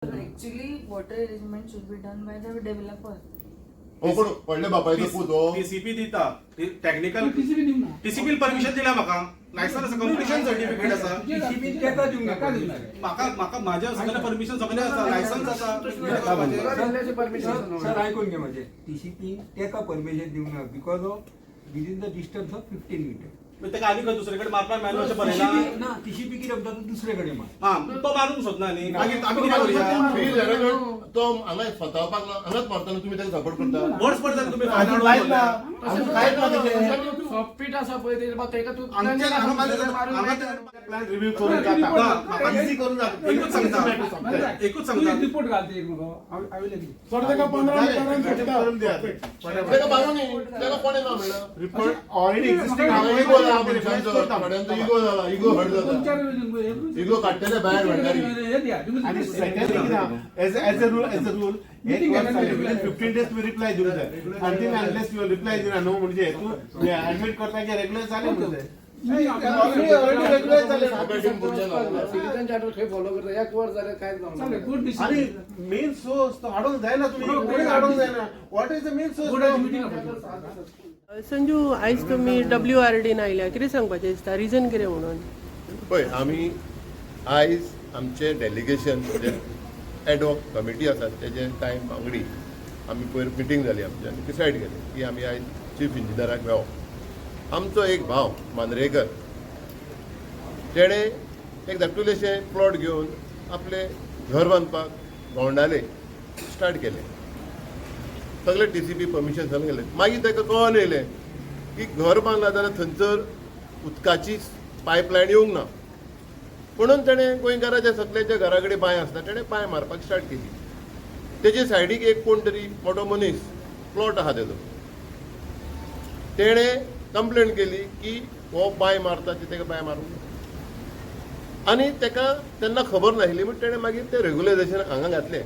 Actually, water arrangement should be done by the developer. पडले बापायचो पूत हो टीसीपी दिता टेक्निकल टीसीपी दिवं ना. टीसीपी परमिशन दिला म्हाका लायसन आसा कंप्लीशन सर्टिफिकेट आसा टीसीपी तेका दिवं नाका दिवं नाका. म्हाका माझ्या सगळ्या परमिशन सगळे आसा लायसन्स आसा सर ऐकून घे माझे टीसीपी तेका परमिशन दिवं ना because of within the distance of 15 metre. तेका आनी खंय दुसरे कडेन मारपाक मेळना अशें बरयना ना टीसीपी कितें म्हणटा तो दुसरेकडे मार. हा तो मारूंक सोदना न्ही मागीर आमी कितें करूया फी झाल्यावर तो हांगा स्वतावपाक हांगाच मारतना तुम्ही त्याला सपोर्ट करता वर्स पडटा तुमी आजून कांयच ना आजून कांयच ना तिथे सॉफ्टपीट आसा पळय ते तेका तू प्लॅन रिव्ह्यू करून जाता इझी करून जाता एकूच सांगता एकूच सांगता रिपोर्ट घालते एक नको आविले सर त्याला 15 मिनिटांनी करून द्या त्याला बाजून त्याला कोणी ना मिळा रिपोर्ट ऑलरेडी एक्झिस्टिंग इगो झाला मनशांचो थोड्यांचो इगो झाला इगो हर्ट जाता इगो काढलेले बाहेर भंडारी आणि सेकंड एज अ रूल एक वर्ष झाले विदिन 15 डेज तुम्ही रिप्लाय दिवं जाय अंटिल अनलेस यू रिप्लाय दिना नो म्हणजे तू ऍडमिट करता की रेग्युलर झाले म्हणजे रेग्युलर झाले सिटीजन चार्टर खंय फॉलो करता एक वर्स जाल्यार कांयच जावना. आणि मेन सोर्स तो हाडूंक जायना तुम्ही कोणी हाडूंक जायना what is the main source. Sanju आयज तुमी WRDन आयल्या कितें सांगपाचें दिसता रिजन कितें म्हणून पळय आमी आयज आमचे डेलिगेशन जे एडवॉक कमिटी आसा तेजे कांय वांगडी आमी पयर मिटींग जाली आमची आनी डिसायड केलें की आमी आयज चीफ इंजिनियराक मेळप. आमचो एक भाव मांद्रेकर तेणे एक धाकटुलेशें प्लॉट घेवन आपले घर बांदपाक गोंडाले स्टार्ट केलें. सगळे टीसीपी परमिशन सगळें गेले. मागीर ताका कळोन येयलें की घर बांदलां जाल्यार थंयसर उदकाची पायपलायन येवंक ना म्हणून ताणें गोंयकाराच्या सगळ्यांच्या घरा कडेन बांय आसता ताणें बांय मारपाक स्टार्ट केली. तेजे सायडीक एक कोण तरी मोठो मनीस प्लॉट आहा तेजो तेणें कंप्लेंट केली की हो बांय मारता ती ताका बांय मारूंक ना आनी ताका तेन्ना खबर नाशिल्ली म्हण तेणें मागीर तें रेग्युलायझेशन हांगा घातलें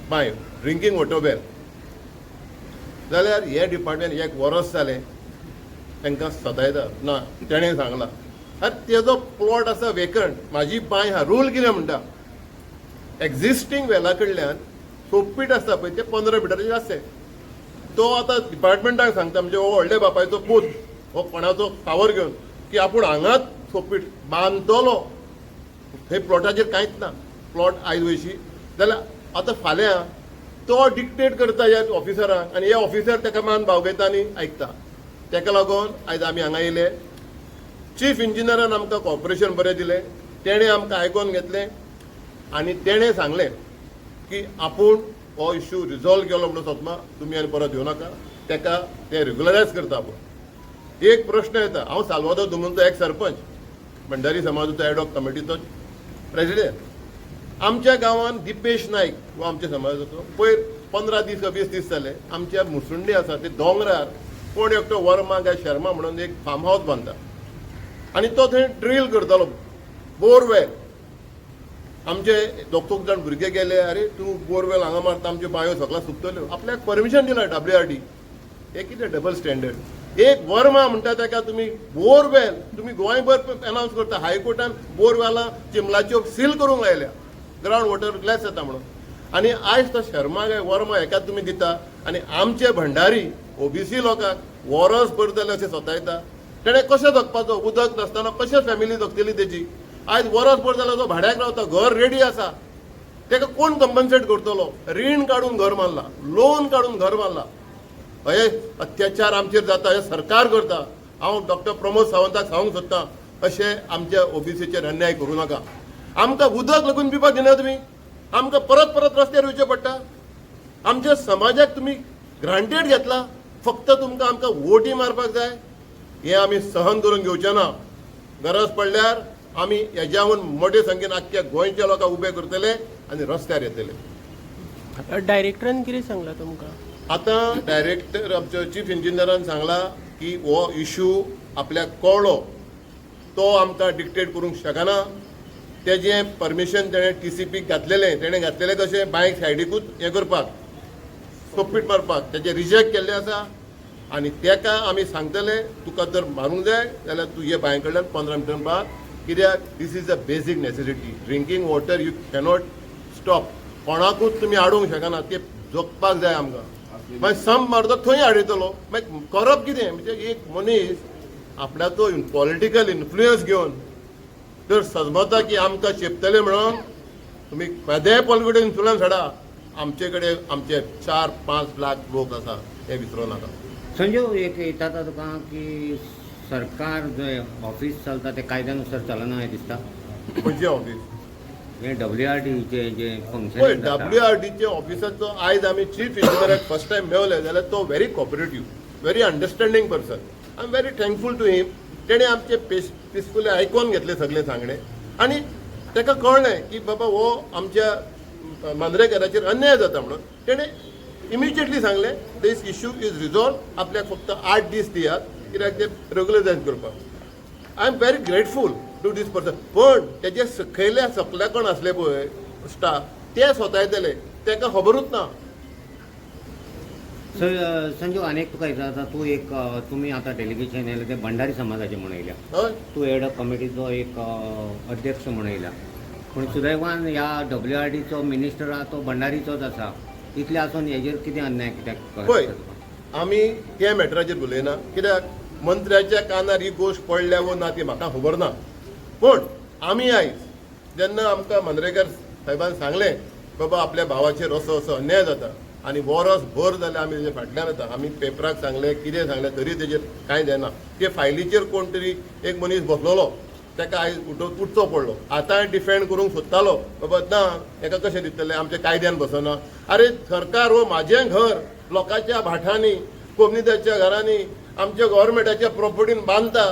बांय ड्रिंकींग वॉटर वेल. जाल्यार हे डिपार्टमेंट एक वर्स जालें तांकां सदायता ना तेणें सांगलां अरे तेजो प्लॉट आसा वेकंट म्हाजी बांय हा रूल कितें म्हणटा एक्झिस्टींग वेला कडल्यान सोपपीट आसता पळय ते 15 मिटराचेर आसते. तो आतां डिपार्टमेंटाक सांगता म्हणजे हो व्हडले बापायचो पूत हो कोणाचो पावर घेवन की आपूण हांगाच सोपपीट बांदतलो थंय प्लॉटाचेर कांयच ना प्लॉट आयज वयशी जाल्यार आतां फाल्यां तो डिक्टेट करता ह्या ऑफिसरांक आनी हे ऑफिसर ताका मान बावगयता आनी आयकता. ताका लागून आयज आमी हांगा येयले. चीफ इंजिनियरान आमकां कॉपरेशन बरें दिलें. तेणें आमकां आयकोन घेतलें आनी तेणें सांगलें की आपूण हो इश्यू रिजॉल्व केलो म्हणून सोदमा तुमी आनी परत येवं नाका ताका ते रेग्युलरायज करता आपूण. एक प्रश्न येता हांव सालवादोर दुमनचो एक सरपंच भंडारी समाजाचो एडॉक कमिटीचो प्रेसिडेंट. आमच्या गांवांत दिपेश नायक हो आमच्या समाजाचो पयर 15 दीस 20 दीस जाले आमच्या मुसुंडी आसा ते दोंगरार कोण एकटो वर्मा काय शर्मा म्हणून एक फार्म हावस बांदता आनी तो थंय ड्रील करतालो बोरवेल. आमचे दोग जाण भुरगे गेले अरे तूं बोरवेल हांगा मारता आमच्यो बांयो सगळ्यो सुकतल्यो. आपल्याक परमिशन दिला WRD. हे कितें डबल स्टँडर्ड. एक वर्मा म्हणटा ताका तुमी बोरवेल तुमी गोंयभर अनावन्स करता हायकोर्टान बोरवेलां चिमलाच्यो सील करूंक लायल्या ग्रावंड वॉटर ग्लॅस येता म्हणून आनी आयज तो शर्मा काय वर्मा हेका तुमी दिता आनी आमचे भंडारी OBC लोकांक वरस भर जालें अशें सोतायता. तेणें कशें जगपाचो उदक नासतना कशें फॅमिली जगतली तेजी. आयज वरस भर जाल्यार तो भाड्याक रावता घर रेडी आसा ताका कोण कंपन्सेट करतलो. रीण काडून घर बांदला लोन काडून घर बांदला. हे अत्याचार आमचेर जाता हे सरकार करता. हांव डॉक्टर प्रमोद सावंताक सांगूंक सोदतां अशें आमच्या OBCचेर अन्याय करूं नाका. आमकां उदक लागून पिवपाक दिना तुमी आमकां परत परत रस्त्यार येवचें पडटा. आमच्या समाजाक तुमी ग्रांटेड घेतला फक्त तुमकां आमकां वोटी मारपाक जाय. हें आमी सहन करून घेवचें ना. गरज पडल्यार आमी हेज्याहून मोठे संख्येन आख्ख्या गोंयच्या लोकांक उबे करतले आनी रस्त्यार येतले. डायरेक्टरान कितें सांगलां तुमकां आतां डायरेक्टर आमच्या चीफ इंजिनियरान सांगला की हो इश्यू आपल्याक कळ्ळो तो आमकां डिक्टेट करूंक शकना. तेजें परमिशन तेणें TCPक घातलेलें तेणें घातलेलें कशें बांयक सायडीकूच हें करपाक सोपपीट मारपाक तेजें रिजेक्ट केल्लें आसा आनी ताका आमी सांगतले तुका जर मारूंक जाय जाल्यार तूं हे बांय कडल्यान 15 मिटर भायर कित्याक दीस इज अ बेसीक necessity. Drinking water you cannot stop. कोणाकूच तुमी हाडूंक शकना ते जगपाक जाय आमकां मागीर सम मारतो थंय हाडयतलो मागीर करप कितें म्हणजे एक मनीस आपल्याचो पॉलिटिकल इन्फ्लुयन्स घेवन जर सजमता की आमकां चेपतले म्हणून तुमी केदेंय पॉलिटिकल इन्फ्लुयन्स हाडा आमचे कडेन आमचे 4-5 लाख लोक आसा हे विसरूं नाका. संजय एक येता तुका की सरकार जे ऑफिस चलता ते कायद्यानुसार चलना हे दिसता. खंयचे ऑफिस? हे WRDचे जे पळय फंक्शन WRDचे ऑफिसाचो आयज आमी चीफ इंजिनियराक फर्स्ट टायम मेवले जाल्यार तो very cooperative very understanding person. I am very thankful to him. तेणें आमचे पिसफुली आयकून घेतले सगळे सांगणे आनी ताका कळ्ळें की बाबा हो आमच्या मांद्रेकाराचेर अन्याय जाता म्हणून तेणें इमिजिएटली सांगलें दीस इश्यू इज रिजॉल्व. आपल्याक फक्त 8 दीस दियात कित्याक ते रेग्युलरायज करपाक. I am very grateful to this person. पण तेजे सकयल्या सकल्या कोण आसले पळय स्टाफ ते स्वता येतले ताका खबरूच ना. संजू अनेक तुका विचारता तू एक तुम्ही आता डेलिगेशन येयलें ते भंडारी समाजाचे म्हणून येयल्या. हय तू हेड कमिटीचो एक अध्यक्ष म्हणून येयला. पूण सुदैवान ह्या WRDचो मिनिस्टर आहा तो भंडारीचोच आसा. इतले आसून हेजेर कितें अन्याय कित्याक पळय आमी त्या मॅटराचेर उलयना कित्याक मंत्र्याच्या कानार ही गोश्ट पडल्या वो ना ती म्हाका खबर ना. पूण आमी आयज जेन्ना आमकां मांद्रेकार साहेबान सांगलें बाबा आपल्या भावाचेर असो असो अन्याय जाता आनी वरस भर जाल्यार आमी तेजे फाटल्यान येता. आमी पेपराक सांगलें कितें सांगलें तरी तेजेर कांय जायना. ते फायलीचेर कोण तरी एक मनीस बसलोलो ताका आयज उठचो पडलो. आतां डिफेंड करूंक सोदतालो बाबा ना हेका कशें दितले आमच्या कायद्यान बसना. अरे सरकार हो म्हाजें घर लोकांच्या भाटांनी कोमनिताच्या घरांनी आमच्या गव्हर्मेंटाच्या प्रॉपर्टीन बांदता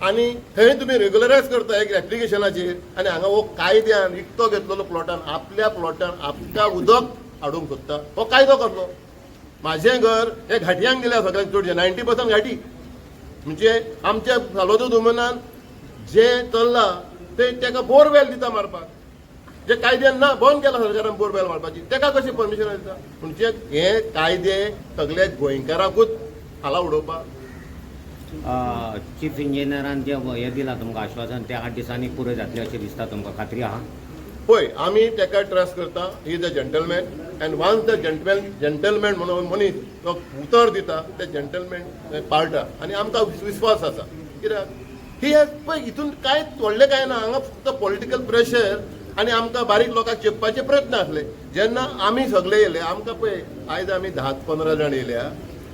आनी थंय तुमी रेग्युलरायज करता एक एप्लिकेशनाचेर आनी हांगा हो कायद्यान इकतो घेतलेलो प्लॉटान आपल्या प्लॉटान आपल्या उदक हाडूंक सोदता. हो कायदो कसलो? म्हाजें घर हे घाटयांक दिल्या सगळ्यांक चडशें 90% घाटी. म्हणजे आमच्या सालोदो दुमनान जे चल्ला ते ताका बोरवेल दिता मारपाक जे कायद्यान ना बंद केला सरकारान बोरवेल मारपाची ताका कशें परमिशन दिता. म्हणजे हे कायदे सगळे गोंयकाराकूच फाला उडोवपाक. चीफ इंजिनियरान जे हे दिला तुमकां आश्वासन ते 8 दिसांनी पुरो जातले अशें दिसता तुमकां खात्री आहा? पळय आमी ताका ट्रस्ट करता. He is a gentleman and once the gentleman म्हणून मनीस तो उतर दिता ते जंटलमॅन पाळटा आनी आमकां विस्वास आसा. कित्याक ही पळय हितून कांय व्हडलें कांय ना. हांगा फक्त पॉलिटिकल प्रेशर आनी आमकां बारीक लोकांक चेपपाचे प्रयत्न आसले. जेन्ना आमी सगळे येयले आमकां पळय आयज आमी 10-15 जाण येयल्या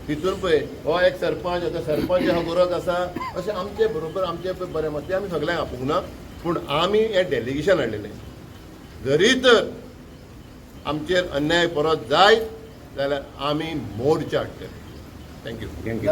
तितून पळय हो एक सरपंच आतां सरपंच हा बरोच आसा अशें आमचे बरोबर आमचे पळय बरें मत ते आमी सगळ्यांक आपोवंक ना. पूण आमी हें डेलिगेशन हाडलेलें जरी तर आमचेर अन्याय परत जायत जाल्यार आमी मोर्चा हाडटले. थँक्यू. थँक्यू.